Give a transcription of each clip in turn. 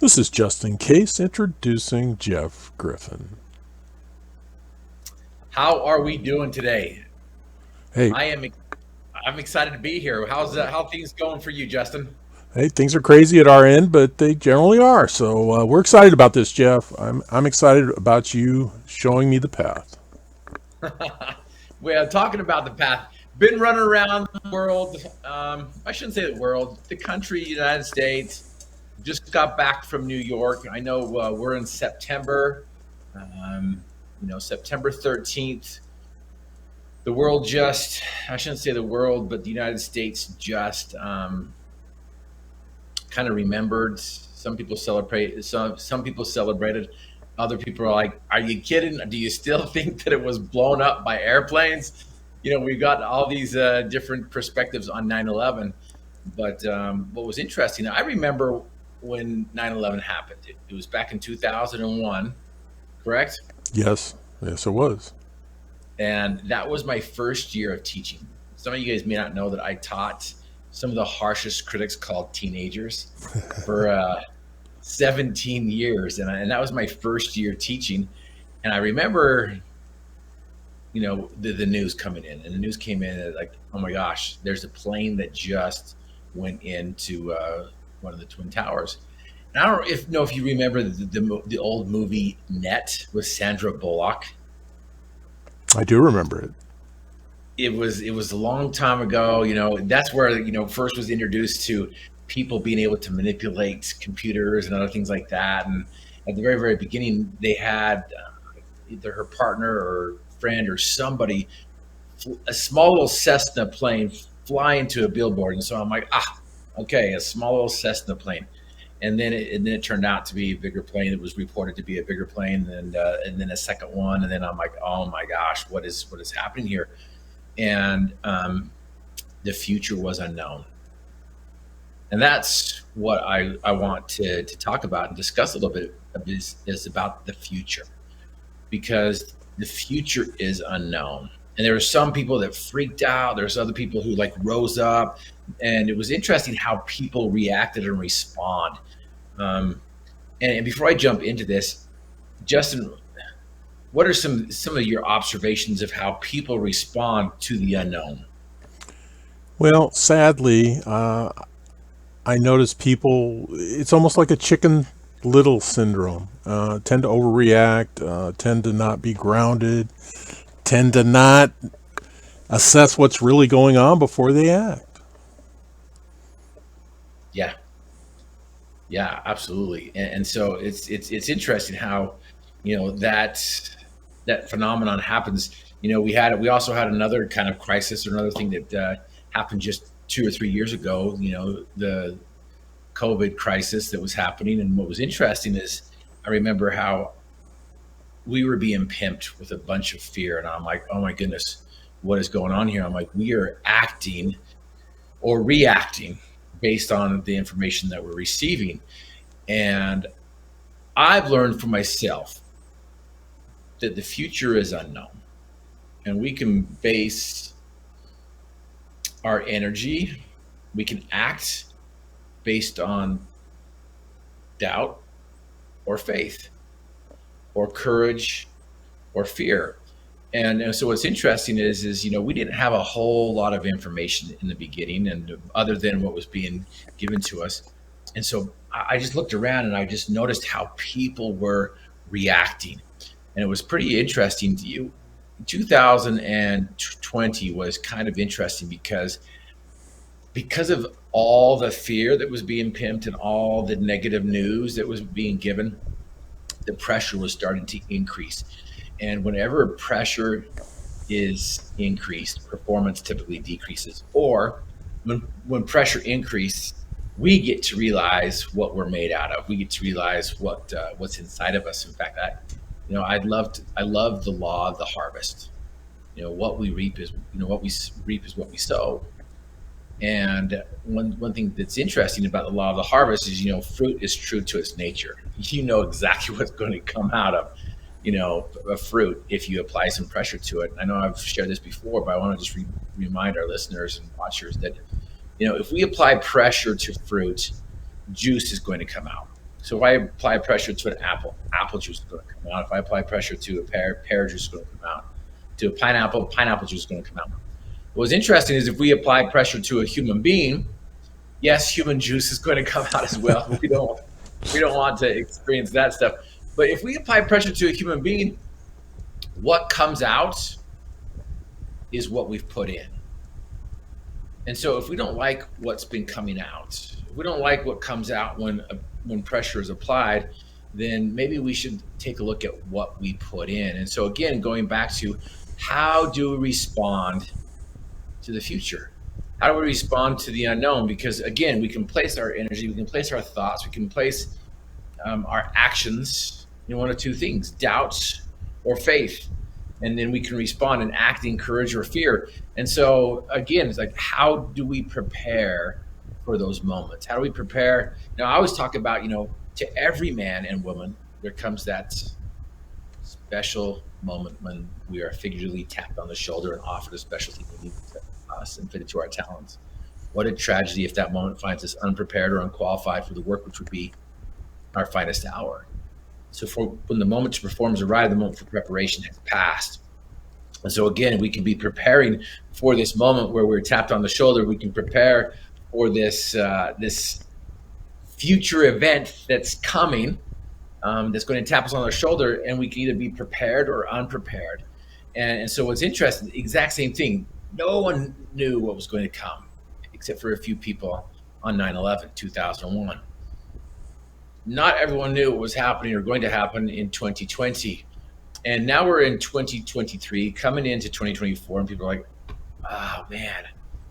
This is Justin Case introducing Jeff Griffin. How are we doing today? Hey, I am I'm excited to be here. How things going for you, Justin? hey, things are crazy at our end, but they generally are. So we're excited about this, Jeff. I'm excited about you showing me the path. Well, talking about the path, been running around the world. I shouldn't say the world, the country, United States. Just got back from New York. I know we're in September. Um, September 13th. The world just, I shouldn't say the world, but the United States just kind of remembered. Some people celebrate. Some people celebrated. Other people are like, "Are you kidding? Do you still think that it was blown up by airplanes?" We've got all these different perspectives on 9/11. But what was interesting, I remember when 9/11 happened. It was back in 2001, correct? Yes, yes, it was. And that was my first year of teaching. Some of you guys may not know that I taught some of the harshest critics called teenagers for 17 years. And that was my first year teaching. And I remember, the news coming in. And the news came in like, oh my gosh, there's a plane that just went into one of the Twin Towers. And I don't know if you remember the old movie Net with Sandra Bullock. I do remember it. It was a long time ago. That's where first was introduced to people being able to manipulate computers and other things like that. And at the very beginning, they had either her partner or friend or somebody, a small little Cessna plane fly into a billboard. And so I'm like, okay, a small little Cessna plane. And then it turned out to be a bigger plane. It was reported to be a bigger plane, and then a second one. And then I'm like, oh my gosh, what is happening here? And the future was unknown. And that's what I want to talk about and discuss a little bit is about the future, because the future is unknown. And there were some people that freaked out. There's other people who rose up, and it was interesting how people reacted and respond. And before I jump into this, Justin, what are some of your observations of how people respond to the unknown? Well, sadly, I notice people, it's almost like a chicken little syndrome. Tend to overreact, tend to not be grounded, tend to not assess what's really going on before they act. Yeah, yeah, absolutely. And so it's interesting how that phenomenon happens. We also had another kind of crisis or another thing that happened just 2 or 3 years ago. The COVID crisis that was happening. And what was interesting is I remember how we were being pimped with a bunch of fear. And I'm like, oh my goodness, what is going on here? I'm like, we are acting or reacting based on the information that we're receiving. And I've learned for myself that the future is unknown, and we can base our energy, we can act based on doubt or faith or courage or fear. And so what's interesting is we didn't have a whole lot of information in the beginning, and other than what was being given to us. And so I just looked around and I just noticed how people were reacting. And it was pretty interesting to you. 2020 was kind of interesting because of all the fear that was being pimped and all the negative news that was being given. The pressure was starting to increase. And whenever pressure is increased, performance typically decreases. Or when pressure increases, we get to realize what we're made out of. We get to realize what's inside of us. In fact, I love the law of the harvest. What we reap is what we reap is what we sow. And one thing that's interesting about the law of the harvest is fruit is true to its nature. You know exactly what's going to come out of a fruit if you apply some pressure to it. I know I've shared this before, but I want to just remind our listeners and watchers that if we apply pressure to fruit, juice is going to come out. So if I apply pressure to an apple, apple juice is going to come out. If I apply pressure to a pear, pear juice is going to come out. To a pineapple, pineapple juice is going to come out. What's interesting is if we apply pressure to a human being, yes, human juice is going to come out as well. We don't want to experience that stuff. But if we apply pressure to a human being, what comes out is what we've put in. And so if we don't like what's been coming out, if we don't like what comes out when pressure is applied, then maybe we should take a look at what we put in. And so again, going back to how do we respond to the future? How do we respond to the unknown? Because again, we can place our energy, we can place our thoughts, we can place our actions in one of two things: doubts or faith. And then we can respond and act in courage or fear. And so again, it's like, how do we prepare for those moments? How do we prepare? I always talk about, to every man and woman, there comes that special moment when we are figuratively tapped on the shoulder and offered a special thing unique to us and fitted to our talents. What a tragedy if that moment finds us unprepared or unqualified for the work which would be our finest hour. So when the moment to perform has arrived, the moment for preparation has passed. And so again, we can be preparing for this moment where we're tapped on the shoulder. We can prepare for this future event that's coming, that's going to tap us on our shoulder, and we can either be prepared or unprepared. And so what's interesting, exact same thing. No one knew what was going to come, except for a few people on 9/11, 2001. Not everyone knew what was happening or going to happen in 2020. And now we're in 2023, coming into 2024, and people are like, oh man,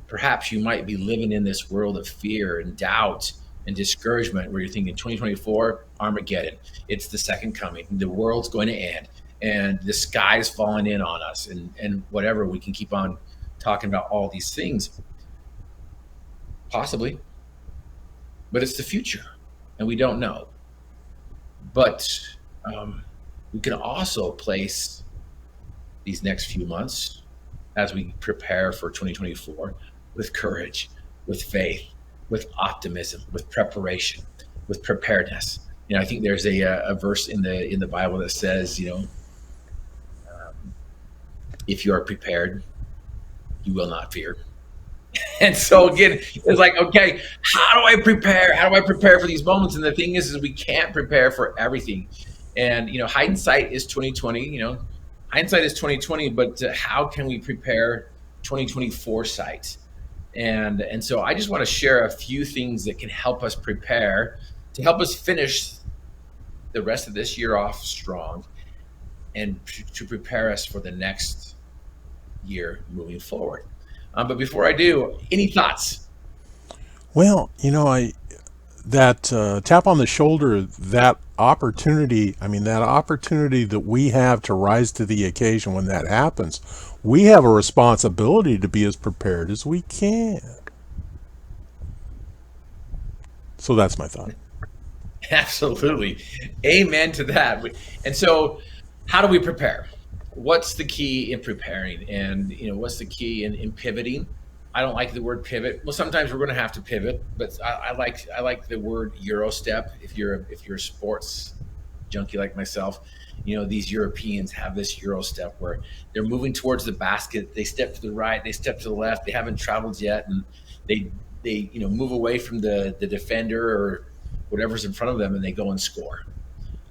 perhaps you might be living in this world of fear and doubt and discouragement where you're thinking 2024, Armageddon, it's the second coming, the world's going to end, and the sky's falling in on us, and whatever. We can keep on talking about all these things. Possibly, but it's the future, and we don't know. But we can also place these next few months as we prepare for 2024 with courage, with faith, with optimism, with preparation, with preparedness. I think there's a verse in the Bible that says, if you are prepared, you will not fear. And so again, it's like, okay, how do I prepare? How do I prepare for these moments? And the thing is we can't prepare for everything. And hindsight is 2020. Hindsight is 2020. But how can we prepare 2024 sight? And so I just want to share a few things that can help us prepare, to help us finish the rest of this year off strong, and to prepare us for the next year moving forward. But before I do, any thoughts? Well, that tap on the shoulder, that opportunity, that opportunity that we have to rise to the occasion when that happens, we have a responsibility to be as prepared as we can. So that's my thought. Absolutely. Amen to that. And so, how do we prepare? What's the key in preparing? And what's the key in pivoting? I don't like the word pivot. Well, sometimes we're going to have to pivot, but I like the word Euro step. If you're a sports junkie like myself, these Europeans have this Euro step where they're moving towards the basket. They step to the right, they step to the left. They haven't traveled yet, and they move away from the defender or whatever's in front of them, and they go and score.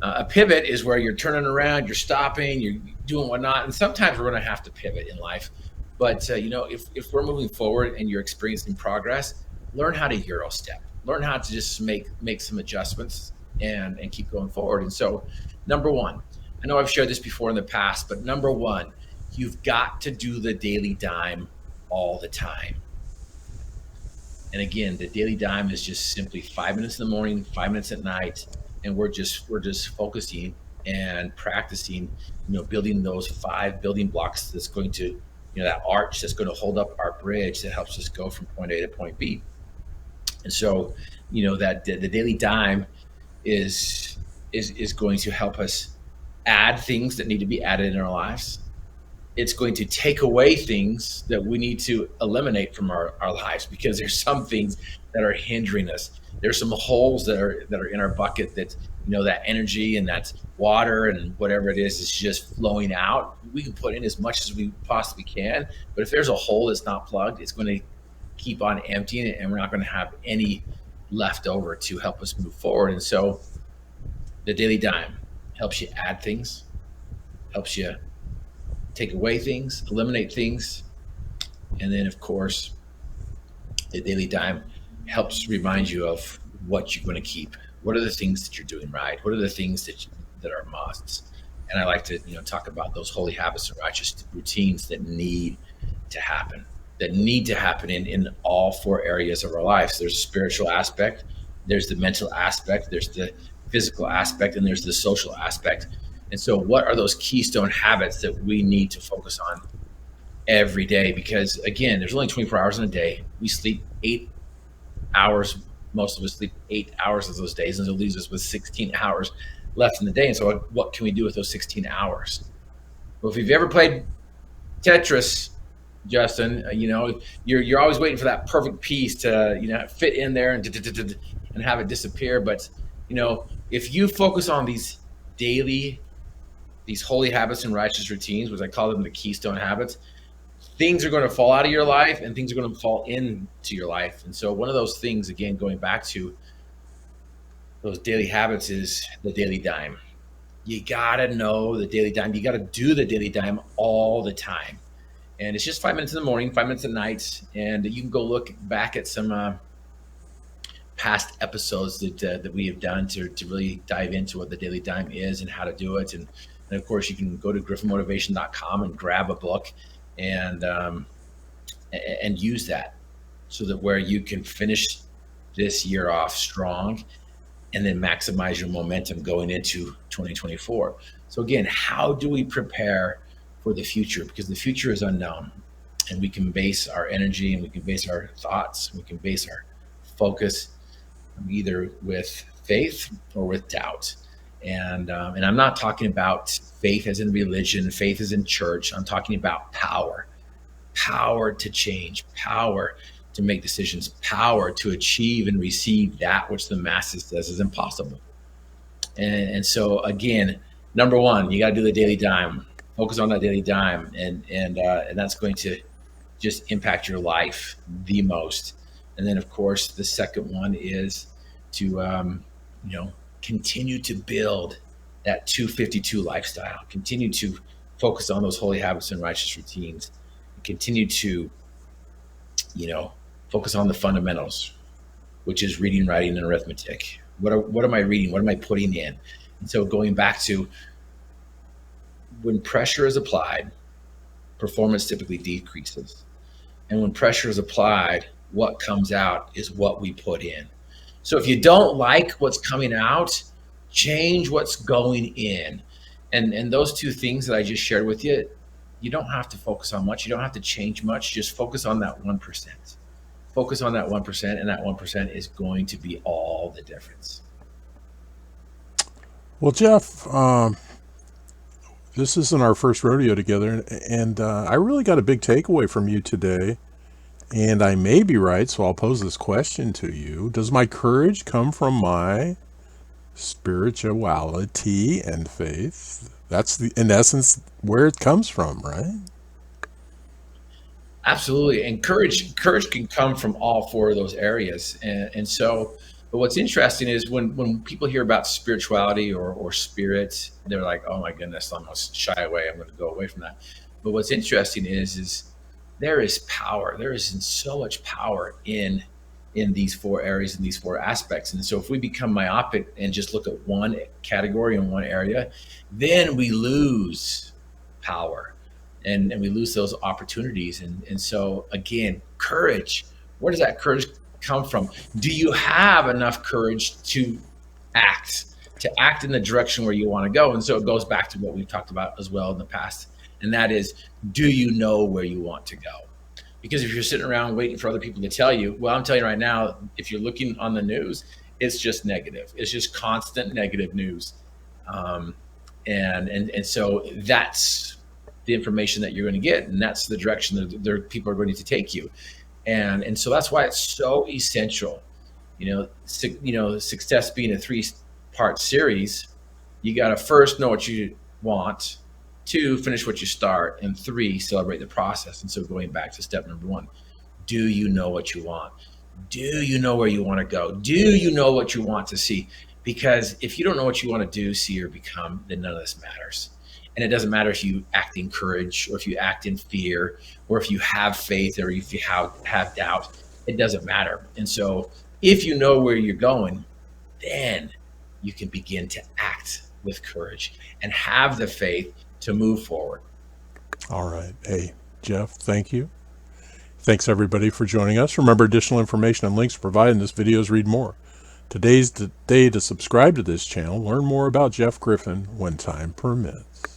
A pivot is where you're turning around, you're stopping, you're doing whatnot, and sometimes we're going to have to pivot in life. But if we're moving forward and you're experiencing progress, learn how to Euro step. Learn how to just make some adjustments and keep going forward. And so, number one, I know I've shared this before in the past, but number one, you've got to do the daily dime all the time. And again, the daily dime is just simply 5 minutes in the morning, 5 minutes at night, and we're just focusing and practicing, building those 5 building blocks that's going to, that arch that's going to hold up our bridge that helps us go from point A to point B. And so, that the daily dime is going to help us add things that need to be added in our lives. it's going to take away things that we need to eliminate from our lives, because there's some things that are hindering us. There's some holes that are in our bucket that, that energy and that water and whatever it is just flowing out. We can put in as much as we possibly can, but if there's a hole that's not plugged, it's going to keep on emptying it, and we're not going to have any left over to help us move forward. And so the daily dime helps you add things, helps you take away things, eliminate things. And then, of course, the daily dime helps remind you of what you're going to keep. What are the things that you're doing right? What are the things that are musts? And I like to, talk about those holy habits and righteous routines that need to happen, in all four areas of our lives. There's a spiritual aspect, there's the mental aspect, there's the physical aspect, and there's the social aspect. And so what are those keystone habits that we need to focus on every day? Because again, there's only 24 hours in a day. We sleep 8 hours. Most of us sleep 8 hours of those days, and it leaves us with 16 hours left in the day. And so what can we do with those 16 hours? Well, if you've ever played Tetris, Justin, you're always waiting for that perfect piece to, fit in there and have it disappear. But, if you focus on these holy habits and righteous routines, which I call them the keystone habits, things are going to fall out of your life and things are going to fall into your life. And so one of those things, again, going back to those daily habits, is the daily dime. You got to know the daily dime. You got to do the daily dime all the time. And it's just 5 minutes in the morning, 5 minutes at night. And you can go look back at some past episodes that we have done to really dive into what the daily dime is and how to do it. And of course, you can go to griffinmotivation.com and grab a book and use that, so that where you can finish this year off strong and then maximize your momentum going into 2024. So again, how do we prepare for the future? Because the future is unknown, and we can base our energy and we can base our thoughts, we can base our focus either with faith or with doubt. And I'm not talking about faith as in religion, faith as in church. I'm talking about power to change, power to make decisions, power to achieve and receive that which the masses says is impossible. And so again, number one, you got to do the daily dime. Focus on that daily dime, and that's going to just impact your life the most. And then, of course, the second one is to continue to build that 252 lifestyle. Continue to focus on those holy habits and righteous routines. Continue to, focus on the fundamentals, which is reading, writing, and arithmetic. What am I reading? What am I putting in? And so going back to, when pressure is applied, performance typically decreases. And when pressure is applied, what comes out is what we put in. So if you don't like what's coming out, change what's going in. And those two things that I just shared with you, you don't have to focus on much. You don't have to change much. Just focus on that 1%. Focus on that 1%, and that 1% is going to be all the difference. Well, Jeff, this isn't our first rodeo together, and I really got a big takeaway from you today. And I may be right, so I'll pose this question to you. Does my courage come from my spirituality and faith? That's in essence where it comes from, right? Absolutely. And courage can come from all four of those areas. And so, but what's interesting is when people hear about spirituality or spirit, they're like, oh my goodness, I'm going to shy away. I'm going to go away from that. But what's interesting is there is power. There is so much power in these four areas, in these four aspects. And so if we become myopic and just look at one category in one area, then we lose power and we lose those opportunities. And so again, courage, where does that courage come from? Do you have enough courage to act in the direction where you want to go? And so it goes back to what we've talked about as well in the past. And that is, do you know where you want to go? Because if you're sitting around waiting for other people to tell you, well, I'm telling you right now, if you're looking on the news, it's just negative. It's just constant negative news. And so that's the information that you're going to get, and that's the direction that people are going to take you. And so that's why it's so essential. Success being a 3-part series, you got to first know what you want, 2, finish what you start, and 3, celebrate the process. And so going back to step number 1, do you know what you want? Do you know where you want to go? Do you know what you want to see? Because if you don't know what you want to do, see, or become, then none of this matters. And it doesn't matter if you act in courage, or if you act in fear, or if you have faith, or if you have doubt. It doesn't matter. And so if you know where you're going, then you can begin to act with courage and have the faith to move forward. All right. Hey, Jeff, thank you. Thanks, everybody, for joining us. Remember, additional information and links provided in this video is read more. Today's the day to subscribe to this channel. Learn more about Jeff Griffin when time permits.